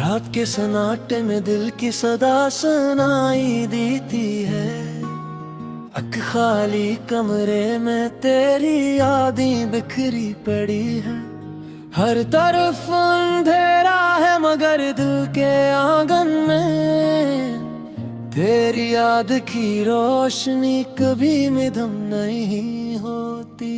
रात के सन्नाटे में दिल की सदा सुनाई देती है। अक खाली कमरे में तेरी यादें बिखरी पड़ी है। हर तरफ अंधेरा है मगर दिल के आंगन में तेरी याद की रोशनी कभी मिधम नहीं होती।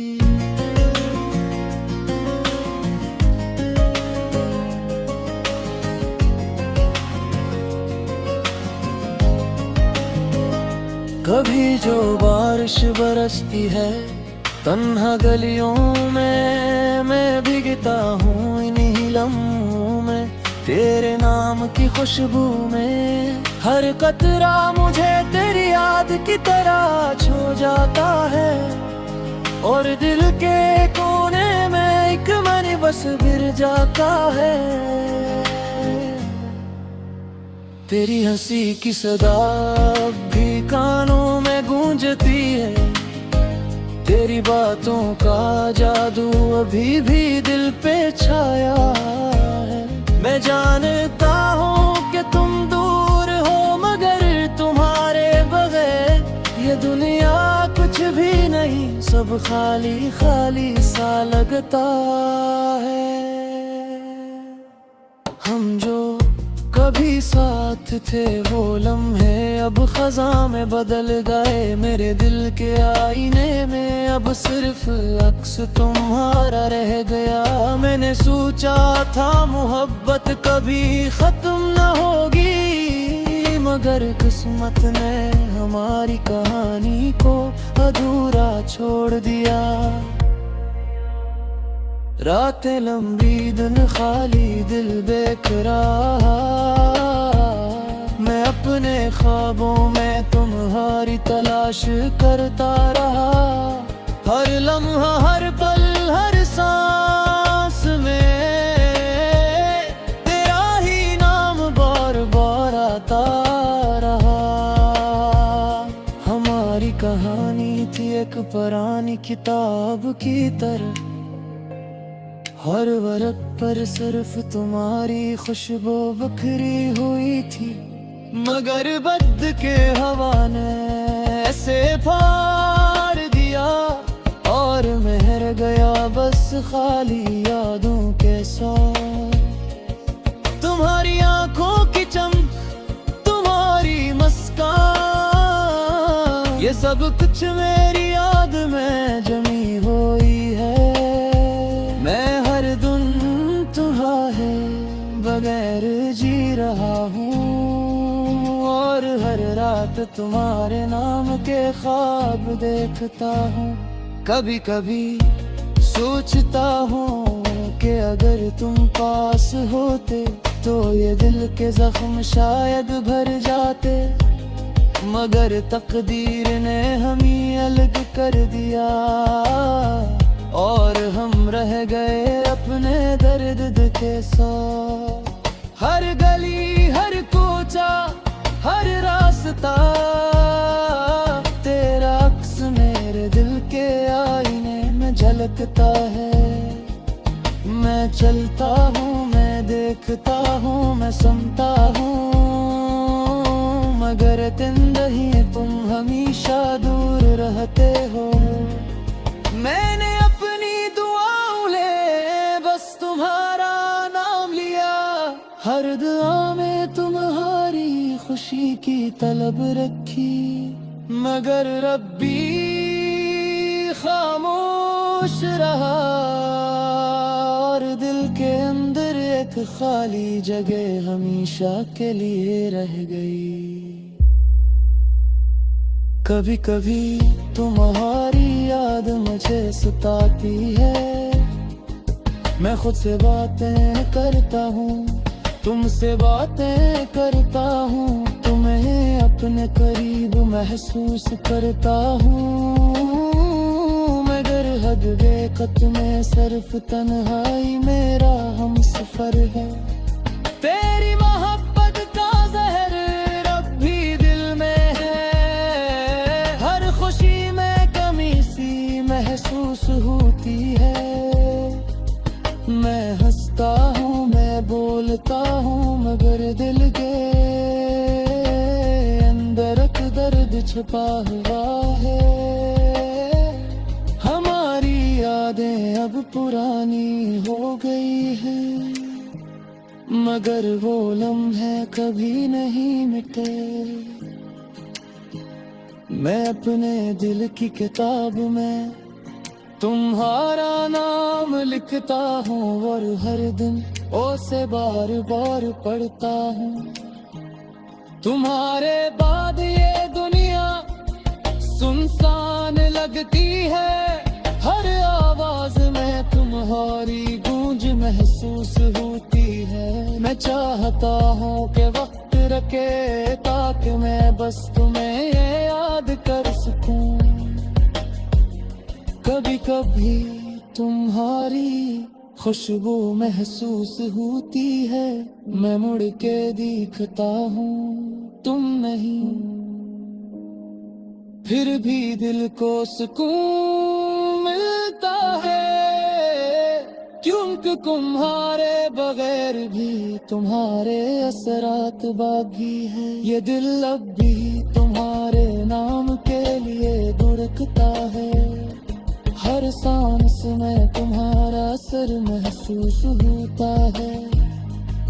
कभी जो बारिश बरसती है तन्हा गलियों में, मैं भीगता हूँ इन्हीं लम्हों में तेरे नाम की खुशबू में। हर कतरा मुझे तेरी याद की तरह छू जाता है और दिल के कोने में एक मन बस गिर जाता है। तेरी हंसी की सदा भी कानों में गूंजती है। तेरी बातों का जादू अभी भी दिल पे छाया है। मैं जानता हूँ कि तुम दूर हो मगर तुम्हारे बगैर ये दुनिया कुछ भी नहीं, सब खाली खाली सा लगता है। हम जो कभी साथ थे वो लम्हे अब खज़ां में बदल गए। मेरे दिल के आईने में अब सिर्फ अक्स तुम्हारा रह गया। मैंने सोचा था मोहब्बत कभी खत्म न होगी मगर किस्मत ने हमारी कहानी को अधूरा छोड़ दिया। रातें लंबी दिन खाली दिल बेकरार, मैं अपने ख्वाबों में तुम्हारी तलाश करता रहा। हर लम्हा हर पल हर सांस में तेरा ही नाम बार बार आता रहा। हमारी कहानी थी एक पुरानी किताब की तरह, हर वर्क पर सिर्फ तुम्हारी खुशबू बिखरी हुई थी मगर बद के हवा ने ऐसे फाड़ दिया और महर गया बस खाली यादों के साथ। तुम्हारी आंखों की चमक तुम्हारी मुस्कान ये सब कुछ मेरी याद में जमी हुई है। बगैर जी रहा हूँ और हर रात तुम्हारे नाम के ख्वाब देखता हूँ। कभी कभी सोचता हूँ कि अगर तुम पास होते तो ये दिल के जख्म शायद भर जाते मगर तकदीर ने हमें अलग कर दिया और हम रह गए अपने दर्द के साथ। हर गली हर कोचा हर रास्ता तेरा अक्स मेरे दिल के आईने में झलकता है। मैं चलता हूँ मैं देखता हूँ मैं सुनता हूँ मगर जिंदगी तुम हमेशा दूर रहते हो। मैंने अपनी दुआओं ले बस तुम्हारा नाम लिया, हर दुआ में तुम्हारी खुशी की तलब रखी मगर रब्बी खामोश रहा और दिल के अंदर एक खाली जगह हमेशा के लिए रह गई। कभी कभी तुम्हारी याद मुझे सताती है, मैं खुद से बातें करता हूँ तुमसे बातें करता हूँ, तुम्हें अपने करीब महसूस करता हूँ मगर हद बेकत में सिर्फ तन्हाई मेरा हम सफर है। तेरी मोहब्बत का जहर अब भी दिल में है, हर खुशी में कमी सी महसूस होती है। मैं हंसता हूँ मैं बोल संभलता हूँ मगर दिल के अंदर एक दर्द छुपा हुआ है। हमारी यादें अब पुरानी हो गई हैं, मगर वो लम्हे कभी नहीं मिटे। मैं अपने दिल की किताब में तुम्हारा नाम लिखता हूँ और हर दिन उसे बार बार पढ़ता हूँ। तुम्हारे बाद ये दुनिया सुनसान लगती है, हर आवाज में तुम्हारी गूंज महसूस होती है। मैं चाहता हूँ कि वक्त रखे ताकि मैं बस तुम्हें ये याद कर सकूं। कभी कभी तुम्हारी खुशबू महसूस होती है, मैं मुड़ के देखता हूँ तुम नहीं। फिर भी दिल को सुकून मिलता है, क्योंकि तुम्हारे बगैर भी तुम्हारे असरात बाकी है। ये दिल अब भी तुम्हारे नाम के लिए धड़कता है, हर सांस में तुम्हारा असर महसूस होता है।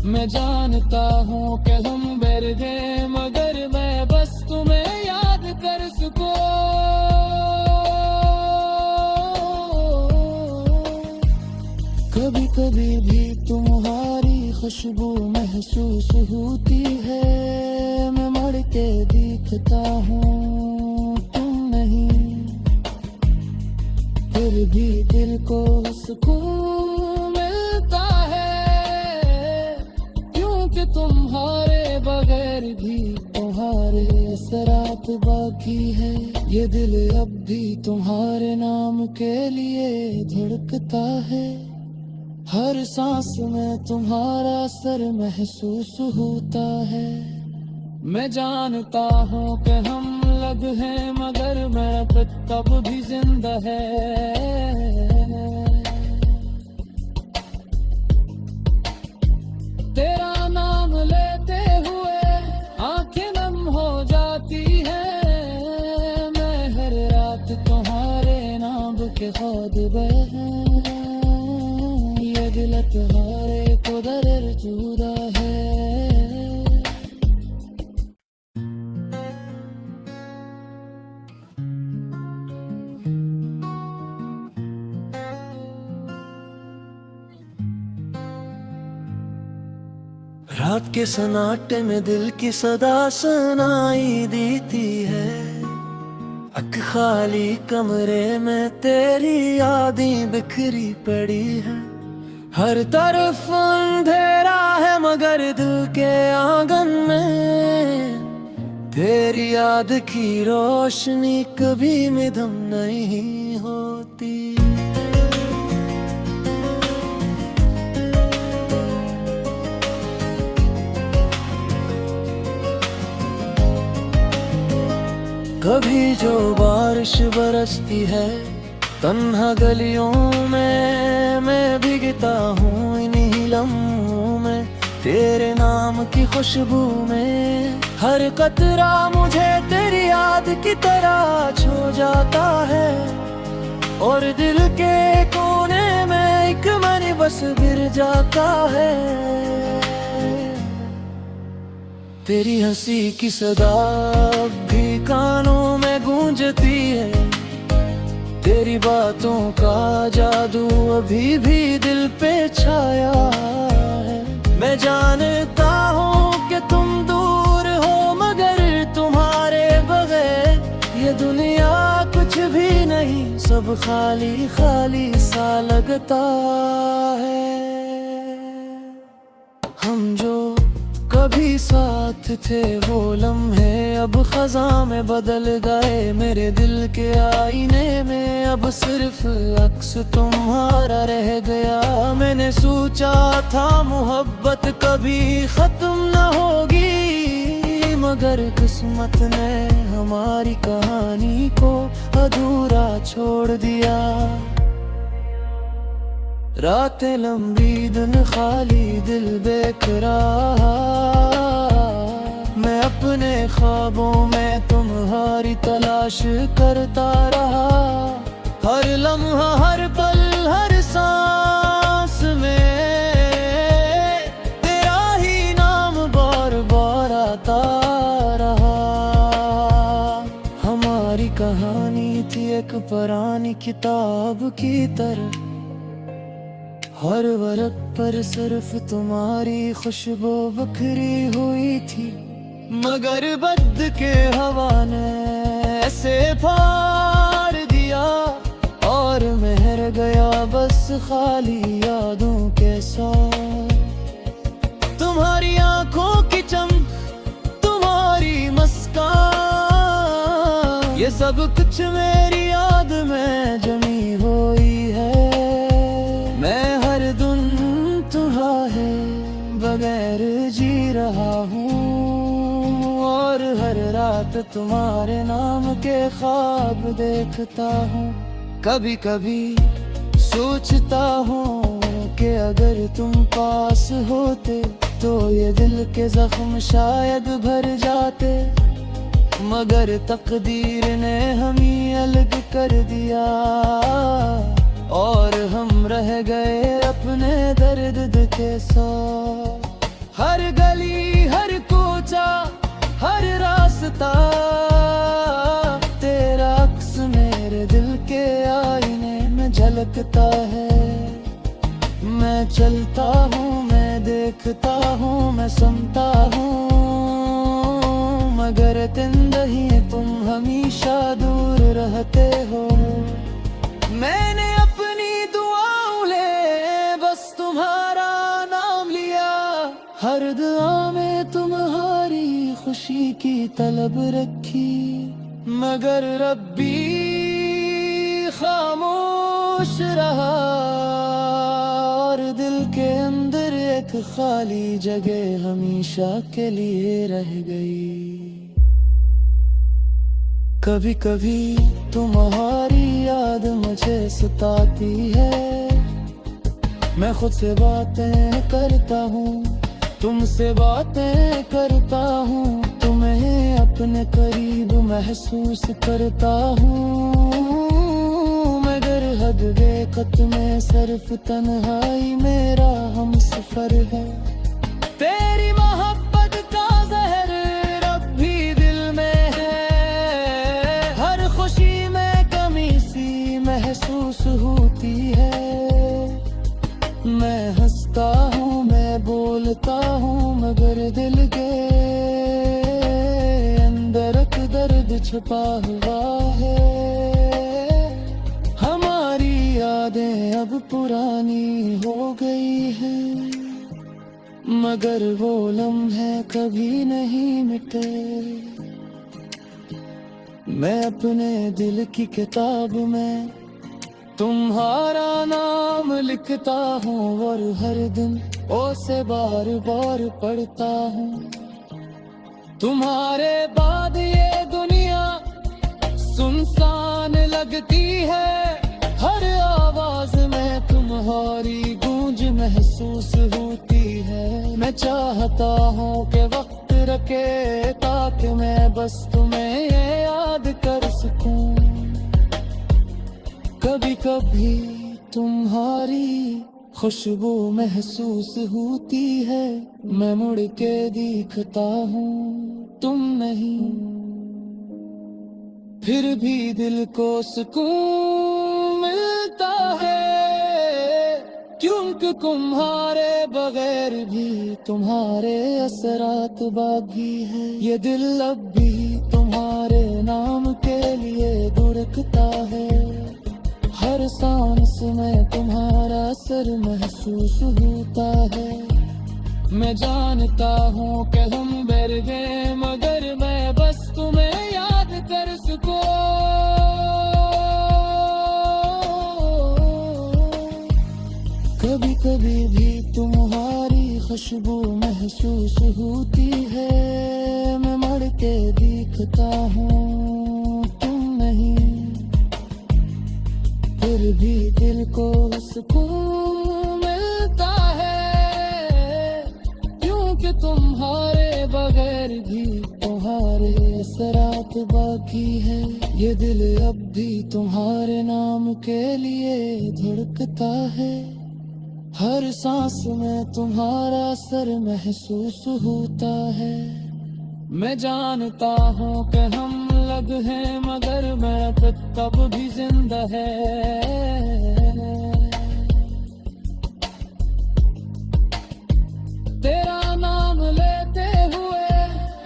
मैं जानता हूँ कि हम बैर गए मगर मैं बस तुम्हें याद कर सकूं। कभी कभी भी तुम्हारी खुशबू महसूस होती है, मैं मर के दिखता हूँ तुम नहीं। फिर भी दिल को सुकून मिलता है, क्योंकि तुम्हारे बगैर भी तुम्हारे असरात बाकी है। ये दिल अब भी तुम्हारे नाम के लिए धड़कता है, हर सांस में तुम्हारा असर महसूस होता है। मैं जानता हूँ कि हम अलग हैं मगर मेरा खुद तब भी जिंदा है। तेरा नाम लेते हुए आंखें नम हो जाती हैं, मैं हर रात तुम्हारे नाम के ख्वाब में, ये दिल तुम्हारे को दर जुदा है। रात के सन्नाटे में दिल की सदा सुनाई देती है, अक खाली कमरे में तेरी यादें बिखरी पड़ी है। हर तरफ अंधेरा है मगर दिल के आंगन में तेरी याद की रोशनी कभी मिधम नहीं होती। कभी जो बारिश बरसती है तन्हा गलियों में, मैं भीगता हूँ इन्हीं लम्हों में तेरे नाम की खुशबू में। हर कतरा मुझे तेरी याद की तरह छू जाता है, और दिल के कोने में एक मन बस गिर जाता है। तेरी हंसी की सदा भी कानों में गूंजती है, तेरी बातों का जादू अभी भी दिल पे छाया है। मैं जानता हूँ कि तुम दूर हो मगर तुम्हारे बगैर ये दुनिया कुछ भी नहीं, सब खाली खाली सा लगता है। हम जो कभी साथ थे वो लम्हे अब खज़ां में बदल गए, मेरे दिल के आईने में अब सिर्फ अक्स तुम्हारा रह गया। मैंने सोचा था मोहब्बत कभी खत्म न होगी, मगर किस्मत ने हमारी कहानी को अधूरा छोड़ दिया। रातें लंबी दिन खाली दिल बेकरार, मैं अपने ख्वाबों में तुम्हारी तलाश करता रहा। हर लम्हा हर पल हर सांस में तेरा ही नाम बार बार आता रहा। हमारी कहानी थी एक पुरानी किताब की तरह, हर वर्क पर सिर्फ तुम्हारी खुशबू बिखरी हुई थी। मगर बद के हवा ने ऐसे फाड़ दिया और महर गया बस खाली यादों के साथ। तुम्हारी आंखों की चमक, तुम्हारी मुस्कान, ये सब कुछ मेरी याद में जमी हुई है। मैं हर दिन तुम्हारे बगैर जी रहा हूँ और हर रात तुम्हारे नाम के ख्वाब देखता हूँ। कभी कभी सोचता हूँ कि अगर तुम पास होते तो ये दिल के जख्म शायद भर जाते। मगर तकदीर ने हमें अलग कर दिया और हम रह गए अपने दर्द के साथ। हर गली हर कोचा हर रास्ता तेरा अक्स मेरे दिल के आईने में झलकता है। मैं चलता हूँ, मैं देखता हूँ, मैं सुनता हूँ, मगर जिंदगी तुम हमेशा दूर रहते हो। मैंने अपनी दुआओं ले बस तुम्हारा नाम लिया, हर दुआ में तुम्हारी खुशी की तलब रखी। मगर रब्बी खामोश रहा और दिल के अंदर एक खाली जगह हमेशा के लिए रह गई। कभी कभी तुम्हारी याद मुझे सताती है, मैं खुद से बातें करता हूँ, तुमसे बातें करता हूँ, तुम्हें अपने करीब महसूस करता हूँ। मगर हद बेखत में सिर्फ तन्हाई मेरा हम सफर है। तेरी मोहब्बत का जहर अब भी दिल में है, हर खुशी में कमी सी महसूस होती है। मैं हंसता हूँ, मैं बोलता हूँ, मगर दिल के अंदर एक दर्द छुपा हुआ है। हमारी यादें अब पुरानी हो गई हैं, मगर वो लम्हे कभी नहीं मिटे। मैं अपने दिल की किताब में तुम्हारा नाम लिखता हूँ और हर दिन उसे बार बार पढ़ता हूँ। तुम्हारे बाद ये दुनिया सुनसान लगती है, हर आवाज में तुम्हारी गूंज महसूस होती है। मैं चाहता हूँ कि वक्त रखे ताकि मैं बस तुम्हें ये याद कर सकूं। कभी कभी तुम्हारी खुशबू महसूस होती है, मैं मुड़ के देखता हूँ, तुम नहीं। फिर भी दिल को सुकून मिलता है, क्योंकि तुम्हारे बगैर भी तुम्हारे असरात बाकी है। ये दिल अब भी तुम्हारे नाम के लिए धड़कता है, हर सांस में तुम्हारा असर महसूस होता है। मैं जानता हूँ कि हम डर गए, मगर मैं बस तुम्हें याद कर सकूं। कभी कभी भी तुम्हारी खुशबू महसूस होती है, मैं मर के दिखता हूँ, तुम नहीं। फिर भी दिल को सुकून तुम्हारे बगैर भी तुम्हारे असरात बाकी है। ये दिल अब भी तुम्हारे नाम के लिए धड़कता है। हर सांस में तुम्हारा असर महसूस होता है। मैं जानता हूँ कि हम अलग हैं मगर मैं तब भी जिंदा है। तेरा नाम लेते हुए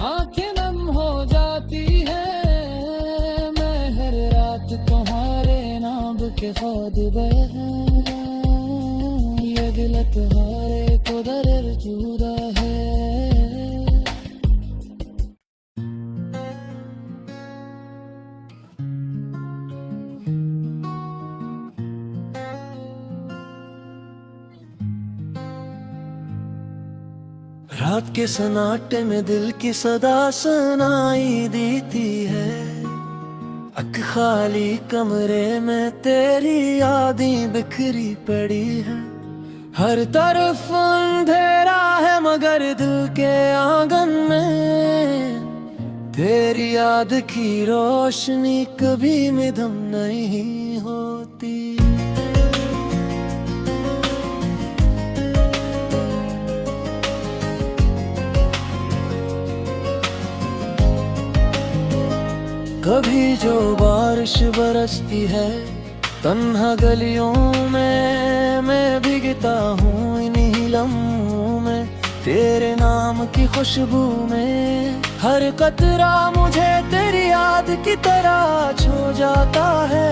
आंखें नम हो जाती है। मैं हर रात तुम्हारे नाम के ख्वाब हैं। ये दिल तुम्हारे को दर जुदा है। रात के सन्नाटे में दिल की सदा सुनाई देती है। अक खाली कमरे में तेरी यादें बिखरी पड़ी है। हर तरफ अंधेरा है मगर दिल के आंगन में तेरी याद की रोशनी कभी मिधम नहीं होती। कभी जो बारिश बरसती है तन्हा गलियों में मैं भीगता हूँ इन्हीं लम्हों में। तेरे नाम की खुशबू में हर कतरा मुझे तेरी याद की तरह छू जाता है।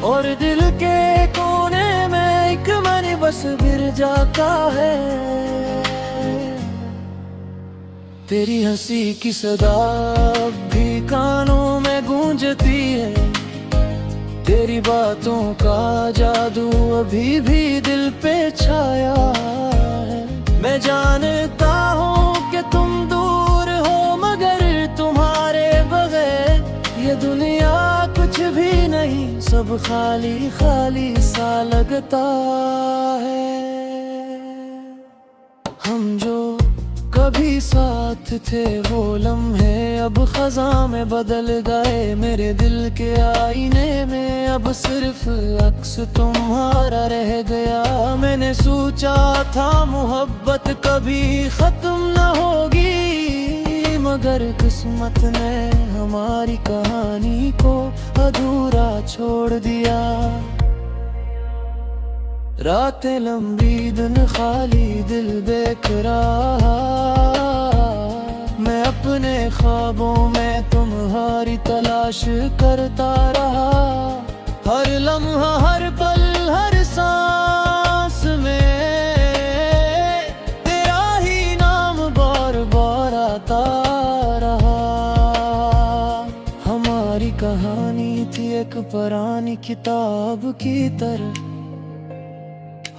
और दिल के कोने में एक मन बस गिर जाता है। तेरी हंसी की सदा भी कानों में गूंजती है। तेरी बातों का जादू अभी भी दिल पे छाया है। मैं जानता हूँ कि तुम दूर हो मगर तुम्हारे बगैर ये दुनिया कुछ भी नहीं। सब खाली खाली सा लगता है। हम जो कभी साथ थे वो लम्हे अब खज़ां में बदल गए। मेरे दिल के आईने में अब सिर्फ अक्स तुम्हारा रह गया। मैंने सोचा था मोहब्बत कभी खत्म न होगी मगर किस्मत ने हमारी कहानी को अधूरा छोड़ दिया। रातें लंबी दिन खाली दिल बेकरार। मैं अपने ख्वाबों में तुम्हारी तलाश करता रहा। हर लम्हा हर पल हर सांस में तेरा ही नाम बार बार आता रहा। हमारी कहानी थी एक पुरानी किताब की तरह।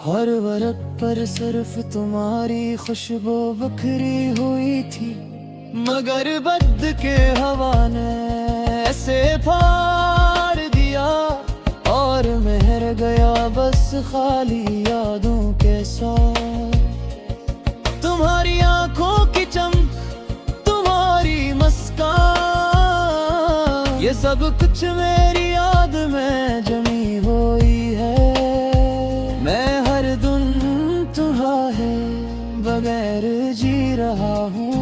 हर वर्क पर सिर्फ तुम्हारी खुशबू बिखरी हुई थी मगर बद के हवा ने ऐसे फाड़ दिया। और महर गया बस खाली यादों के साथ। तुम्हारी आंखों की चमक तुम्हारी मुस्कान ये सब कुछ मेरी याद में जमी हुई है। मैं हर दिन तुम्हारे बगैर जी रहा हूँ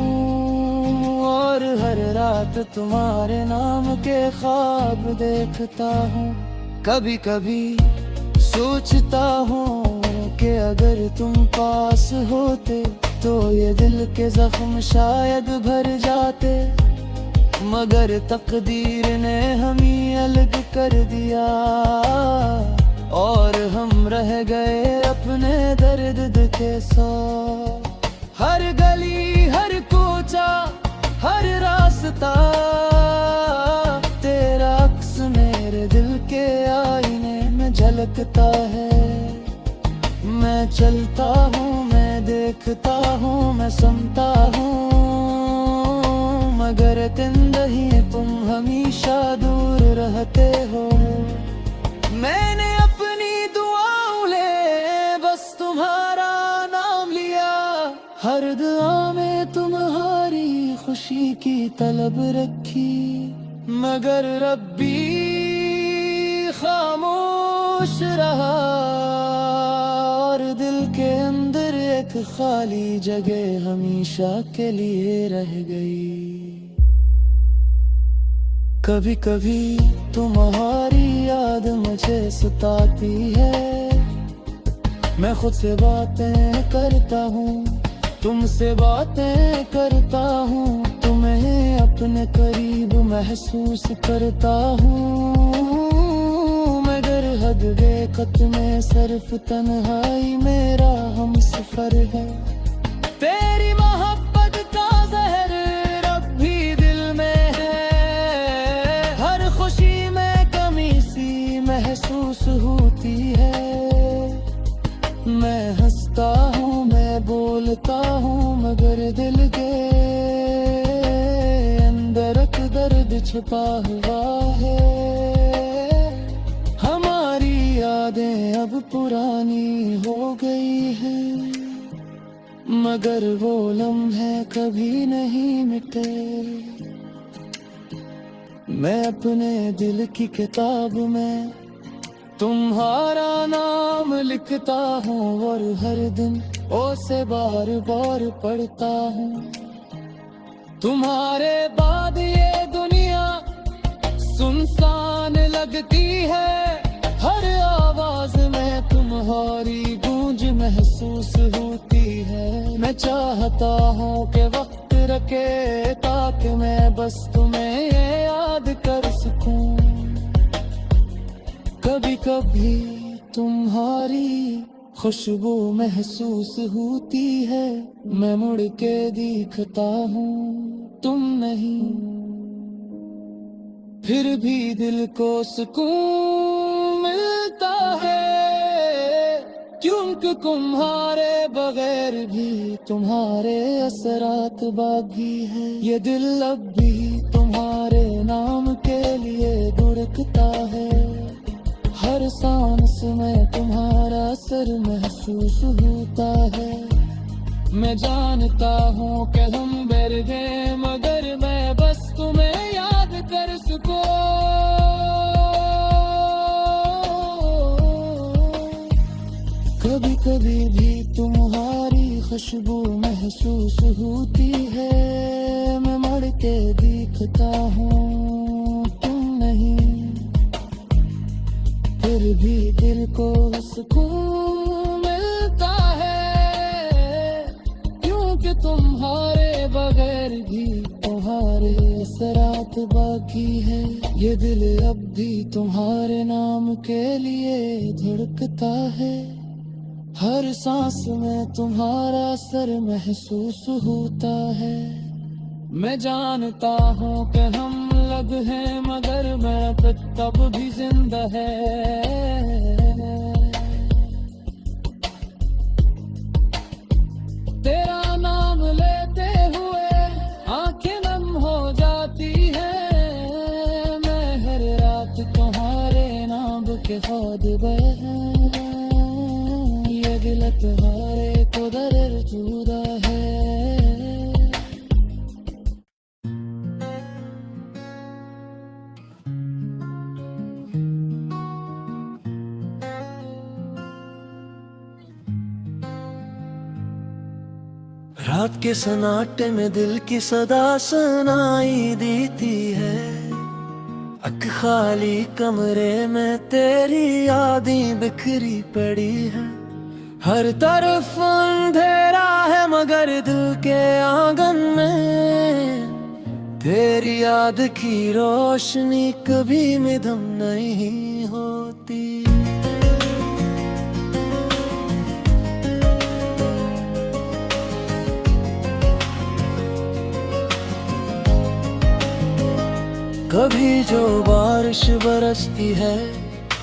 और हर रात तुम्हारे नाम के ख्वाब देखता हूँ। कभी कभी सोचता हूँ कि अगर तुम पास होते तो ये दिल के जख्म शायद भर जाते मगर तकदीर ने हमें अलग कर दिया। और हम रह गए अपने दर्द के साथ। हर गली हर कोचा हर रास्ता तेरा अक्स मेरे दिल के आईने में झलकता है। मैं चलता हूँ मैं देखता हूँ मैं सुनता हूँ मगर जिंदगी तुम हमेशा दूर रहते हो। मैंने अपनी दुआओं ले बस तुम्हारा नाम लिया। हर दुआ में खुशी की तलब रखी, मगर रब्बी खामोश रहा और दिल के अंदर एक खाली जगह हमेशा के लिए रह गई। कभी कभी तुम्हारी याद मुझे सताती है, मैं खुद से बातें करता हूँ, तुमसे बातें करता हूँ, तुम्हें अपने करीब महसूस करता हूँ, मगर हद बेखत में सिर्फ तन्हाई मेरा हम सफर है। तेरी मोहब्बत का जहर रब भी दिल में है, हर खुशी में कमी सी महसूस होती है। मैं हंसता हूँ, मैं बोलता हूँ, मगर दिल के अंदर एक दर्द छुपा हुआ है। हमारी यादें अब पुरानी हो गई हैं, मगर वो लम्हे कभी नहीं मिटे। मैं अपने दिल की किताब में तुम्हारा नाम लिखता हूँ और हर दिन उसे बार बार पढ़ता हूँ। तुम्हारे बाद ये दुनिया सुनसान लगती है, हर आवाज में तुम्हारी गूंज महसूस होती है। मैं चाहता हूँ कि वक्त रखे ताकि मैं बस तुम्हें ये याद कर सकूं। कभी कभी तुम्हारी खुशबू महसूस होती है, मैं मुड़ के देखता हूँ, तुम नहीं, फिर भी दिल को सुकून मिलता है, क्योंकि तुम्हारे बगैर भी तुम्हारे असरात बाकी है। ये दिल अब भी तुम्हारे नाम के लिए धड़कता है, हर सांस में तुम्हारा असर महसूस होता है। मैं जानता हूँ कि हम डर गए, मगर मैं बस तुम्हें याद कर सकूं। कभी कभी भी तुम्हारी खुशबू महसूस होती है, मैं मुड़ के देखता हूँ, तुम नहीं, फिर भी दिल को सुकून मिलता है, क्योंकि तुम्हारे बगैर भी तुम्हारे असरात बाकी है। ये दिल अब भी तुम्हारे नाम के लिए धड़कता है, हर सांस में तुम्हारा असर महसूस होता है। मैं जानता हूँ कि हम अलग हैं, मगर मैं तब भी जिंदा है। तेरा नाम लेते हुए आंखें नम हो जाती हैं, मैं हर रात तुम्हारे नाम के ख्वाब बहन, ये दिल तुम्हारे को दर जुदा है। रात के सन्नाटे में दिल की सदा सुनाई देती है, अक खाली कमरे में तेरी यादें बिखरी पड़ी है। हर तरफ अंधेरा है, मगर दिल के आंगन में तेरी याद की रोशनी कभी मिधम नहीं होती। कभी जो बारिश बरसती है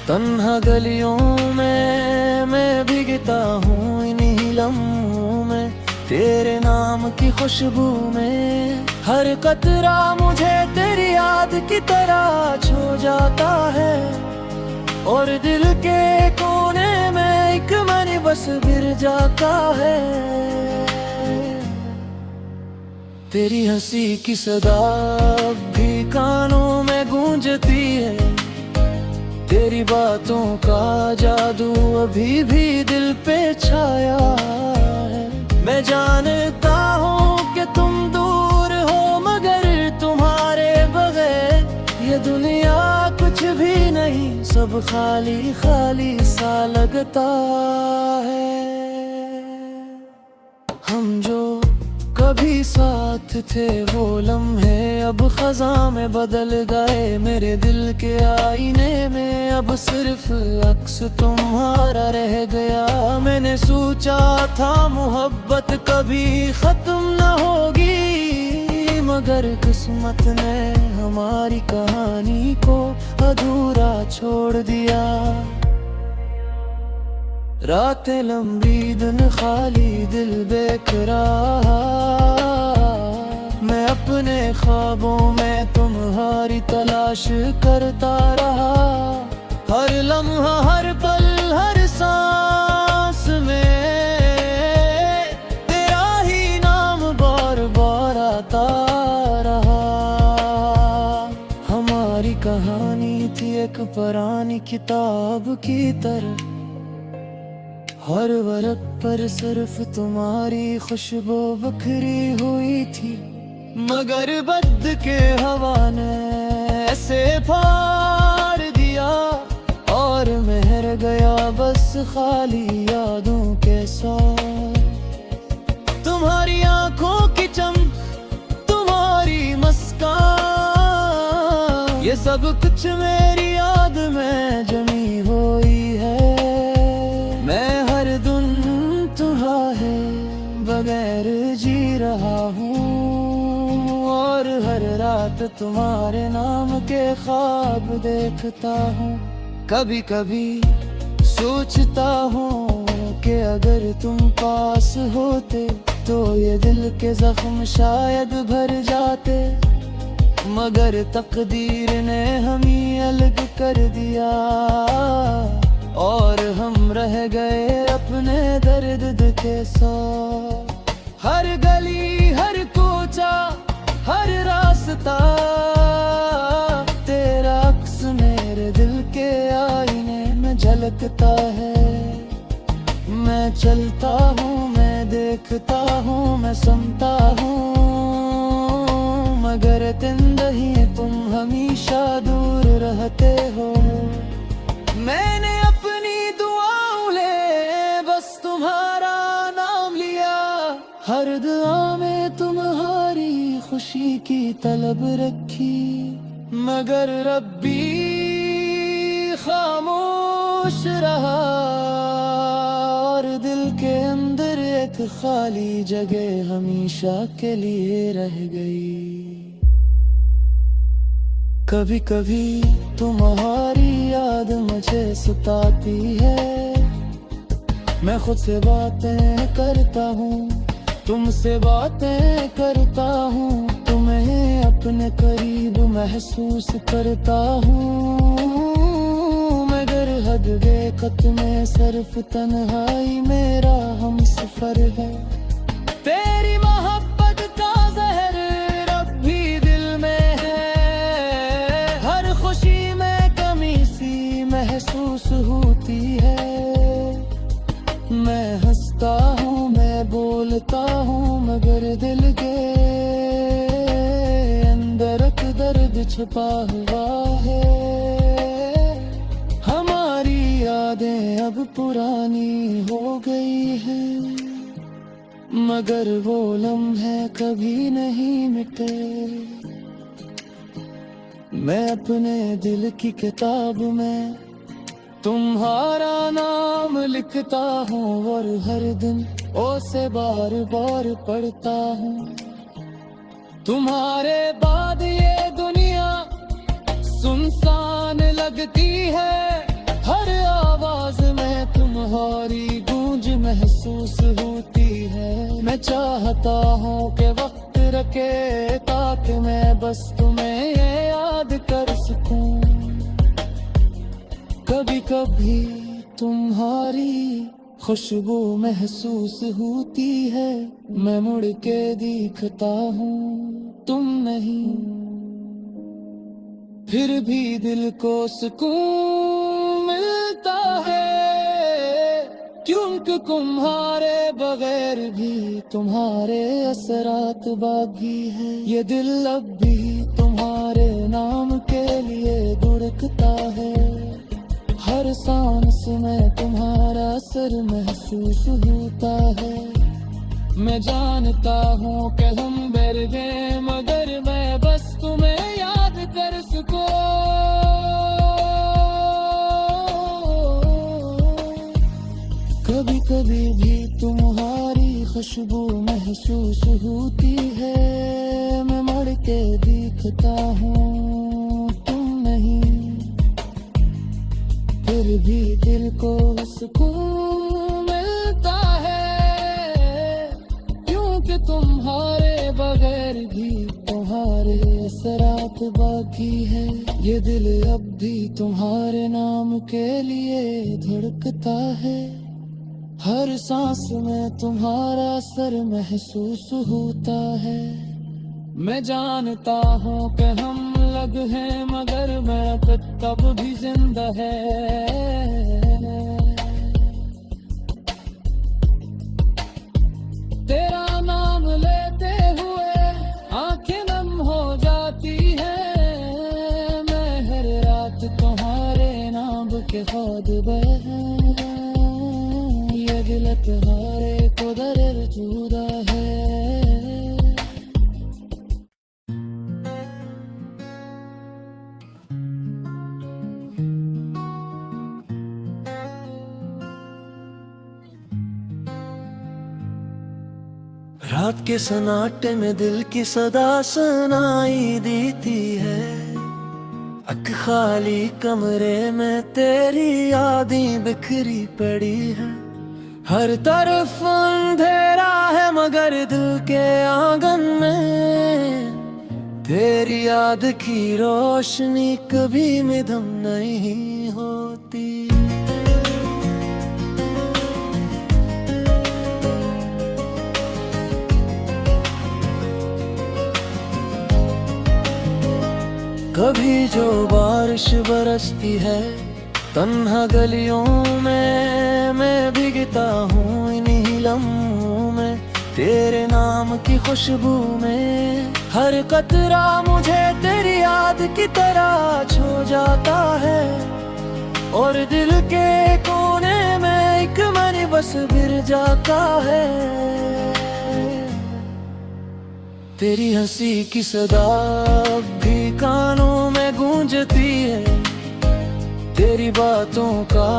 तन्हा गलियों में, मैं भीगता हूँ इन्हीं लम्हों में, तेरे नाम की खुशबू में। हर कतरा मुझे तेरी याद की तरह छू जाता है, और दिल के कोने में एक मन बस गिर जाता है। तेरी हंसी की सदा भी कानों में गूंजती है, तेरी बातों का जादू अभी भी दिल पे छाया है। मैं जानता हूँ कि तुम दूर हो, मगर तुम्हारे बगैर ये दुनिया कुछ भी नहीं, सब खाली खाली सा लगता है। हम जो कभी साथ थे वो लम्हे अब खज़ां में बदल गए, मेरे दिल के आईने में अब सिर्फ अक्स तुम्हारा रह गया। मैंने सोचा था मोहब्बत कभी खत्म न होगी, मगर किस्मत ने हमारी कहानी को अधूरा छोड़ दिया। रातें लंबी दिन खाली दिल बेकरार, मैं अपने ख्वाबों में तुम्हारी तलाश करता रहा। हर लम्हा हर पल हर सांस में तेरा ही नाम बार बार आता रहा। हमारी कहानी थी एक पुरानी किताब की तरह, हर वर्क पर सिर्फ तुम्हारी खुशबू बखरी हुई थी, मगर बद के हवा ने ऐसे फाड़ दिया और महर गया बस खाली यादों के साथ। तुम्हारी आंखों की चमक, तुम्हारी मुस्कान, ये सब कुछ मेरी याद में जमी हुई है। बगैर जी रहा हूँ और हर रात तुम्हारे नाम के ख्वाब देखता हूँ। कभी कभी सोचता हूँ कि अगर तुम पास होते तो ये दिल के जख्म शायद भर जाते, मगर तकदीर ने हमें अलग कर दिया और हम रह गए अपने दर्द के साथ। हर गली हर कोचा हर रास्ता तेरा अक्स मेरे दिल के आईने में झलकता है। मैं चलता हूँ, मैं देखता हूँ, मैं सुनता हूँ, मगर जिंदगी तुम हमेशा दूर रहते हो। मैंने अपनी दुआओं ले बस तुम्हारा नाम लिया, हर दुआ में तुम्हारी खुशी की तलब रखी, मगर रब्बी खामोश रहा और दिल के अंदर एक खाली जगह हमेशा के लिए रह गई। कभी कभी तुम्हारी याद मुझे सताती है, मैं खुद से बातें करता हूँ, तुमसे बातें करता हूँ, तुम्हें अपने करीब महसूस करता हूँ, मगर हद बेखत में सिर्फ तन्हाई मेरा हम सफर है। तेरी मोहब्बत का जहर अब भी दिल में है, हर खुशी में कमी सी महसूस होती है। मैं हंसता हूँ, मैं बोलता हूँ, मगर दिल के अंदर एक दर्द छुपा हुआ है। हमारी यादें अब पुरानी हो गई हैं, मगर वो लम्हे कभी नहीं मिटे। मैं अपने दिल की किताब में तुम्हारा नाम लिखता हूँ और हर दिन उसे बार बार पढ़ता हूँ। तुम्हारे बाद ये दुनिया सुनसान लगती है, हर आवाज में तुम्हारी गूंज महसूस होती है। मैं चाहता हूँ कि वक्त रखे ताकि मैं बस तुम्हें ये याद कर सकूं। कभी कभी तुम्हारी खुशबू महसूस होती है, मैं मुड़ के दिखता हूँ तुम नहीं। फिर भी दिल को सुकून मिलता है, क्योंकि तुम्हारे बगैर भी तुम्हारे असरात बाकी है। ये दिल अब भी तुम्हारे नाम के लिए धड़कता है, हर सांस में तुम्हारा असर महसूस होता है। मैं जानता हूँ कि हम डर गए, मगर मैं बस तुम्हें याद कर सकूं। कभी कभी भी तुम्हारी खुशबू महसूस होती है, मैं मर के दिखता हूँ तुम नहीं। फिर भी दिल को सुकून मिलता है, क्योंकि तुम्हारे बगैर भी तुम्हारे असरात बाकी है। ये दिल अब भी तुम्हारे नाम के लिए धड़कता है, हर सांस में तुम्हारा असर महसूस होता है। मैं जानता हूँ कि हम अलग हैं, मगर मेरा खुद तब भी जिंदा है। तेरा नाम लेते हुए आंखें नम हो जाती है, मैं हर रात तुम्हारे नाम के ख्वाब बह। ये दिल तुम्हारे को दर जुदा है। रात के सन्नाटे में दिल की सदा सुनाई देती है, अक खाली कमरे में तेरी यादें बिखरी पड़ी है। हर तरफ अंधेरा है, मगर दिल के आंगन में तेरी याद की रोशनी कभी मिधम नहीं होती। कभी जो बारिश बरसती है तन्हा गलियों में, मैं भीगता हूँ इन्हीं लम्हों में तेरे नाम की खुशबू में। हर कतरा मुझे तेरी याद की तरह छू जाता है, और दिल के कोने में एक मन बस गिर जाता है। तेरी हंसी की सदा भी कानों में गूंजती है, तेरी बातों का